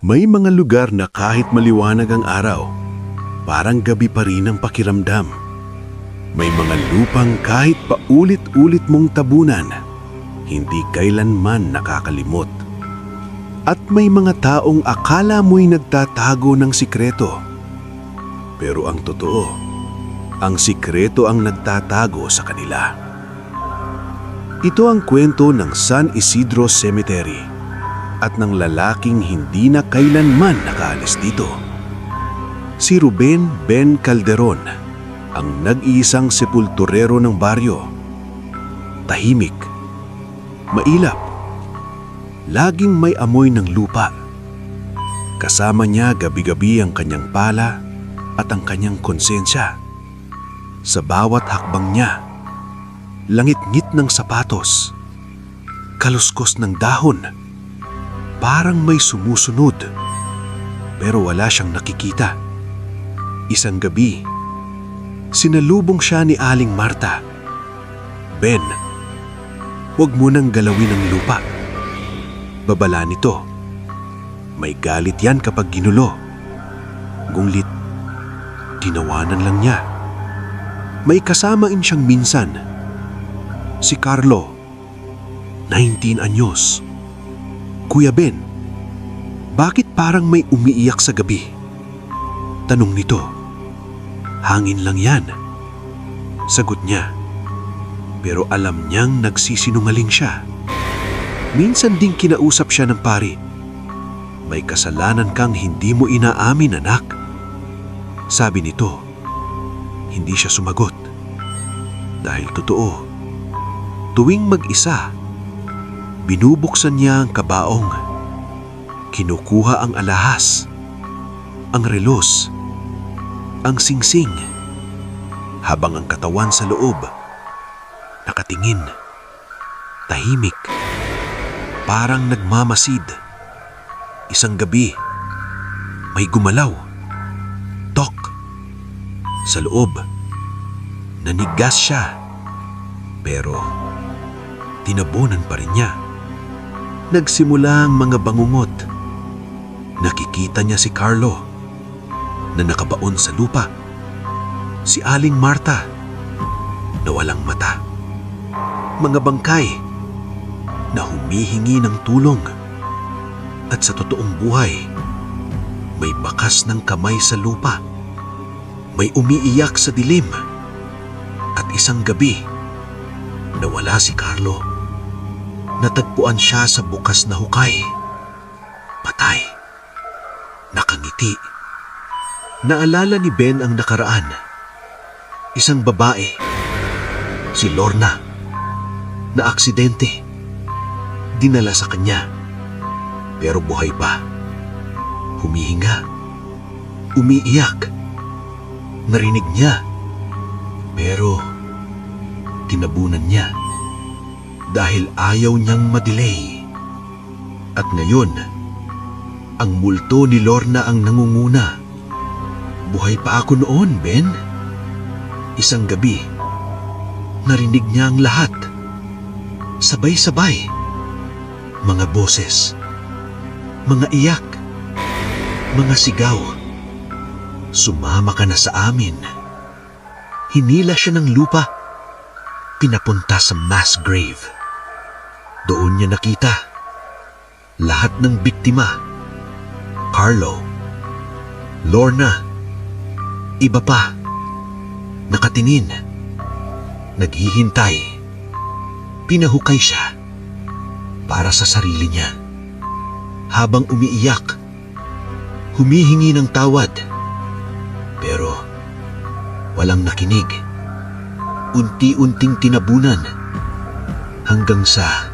May mga lugar na kahit maliwanag ang araw, parang gabi pa rin ang pakiramdam. May mga lupang kahit paulit-ulit mong tabunan, hindi kailanman nakakalimot. At may mga taong akala mo'y nagtatago ng sikreto. Pero ang totoo, ang sikreto ang nagtatago sa kanila. Ito ang kwento ng San Isidro Cemetery at ng lalaking hindi na kailanman nakaalis dito. Si Ruben Ben Calderon, ang nag-iisang sepulturero ng baryo. Tahimik, mailap, laging may amoy ng lupa. Kasama niya gabi-gabi ang kanyang pala at ang kanyang konsensya. Sa bawat hakbang niya, langit-ngit ng sapatos, kaluskos ng dahon, parang may sumusunod, pero wala siyang nakikita. Isang gabi, sinalubong siya ni Aling Marta. Ben, huwag mo nang galawin ang lupa. Babala nito. May galit yan kapag ginulo. Gunglit, tinawanan lang niya. May kasamain siyang minsan. Si Carlo, 19 anyos. Kuya Ben, bakit parang may umiiyak sa gabi? Tanong nito. Hangin lang yan. Sagot niya. Pero alam niyang nagsisinungaling siya. Minsan ding kinausap siya ng pari. May kasalanan kang hindi mo inaamin, anak. Sabi nito. Hindi siya sumagot. Dahil totoo, tuwing mag-isa, binubuksan niya ang kabaong. Kinukuha ang alahas, ang relos, ang singsing, habang ang katawan sa loob, nakatingin, tahimik, parang nagmamasid. Isang gabi, may gumalaw. Tok. Sa loob, nanigas siya. Pero, tinabunan pa rin niya. Nagsimula ang mga bangungot. Nakikita niya si Carlo na nakabaon sa lupa. Si Aling Marta na walang mata. Mga bangkay na humihingi ng tulong. At sa totoong buhay, may bakas ng kamay sa lupa. May umiiyak sa dilim. At isang gabi, nawala si Carlo. Natagpuan siya sa bukas na hukay. Patay. Nakangiti. Naalala ni Ben ang nakaraan. Isang babae, si Lorna, na aksidente. Dinala sa kanya, pero buhay pa. Humihinga, umiiyak. Narinig niya, pero tinabunan niya. Dahil ayaw niyang madelay. At ngayon, ang multo ni Lorna ang nangunguna. Buhay pa ako noon, Ben. Isang gabi, narinig niya ang lahat. Sabay-sabay. Mga boses, mga iyak, mga sigaw. Sumama ka na sa amin. Hinila siya ng lupa. Pinapunta sa mass grave. Doon niya nakita lahat ng biktima. Carlo, Lorna, iba pa, nakatingin, naghihintay. Pinahukay siya para sa sarili niya. Habang umiiyak, humihingi ng tawad. Pero walang nakinig. Unti-unting tinabunan hanggang sa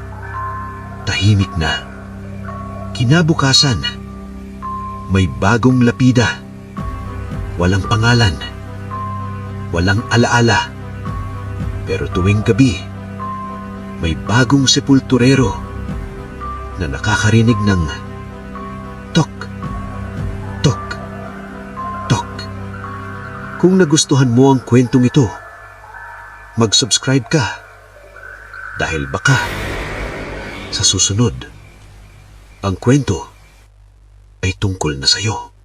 tahimik na. Kinabukasan, may bagong lapida. Walang pangalan, walang alaala. Pero tuwing gabi, may bagong sepulturero na nakakarinig ng tok, tok, tok. Kung nagustuhan mo ang kwentong ito, mag-subscribe ka dahil baka sa susunod ang kwento ay tungkol na sa'yo.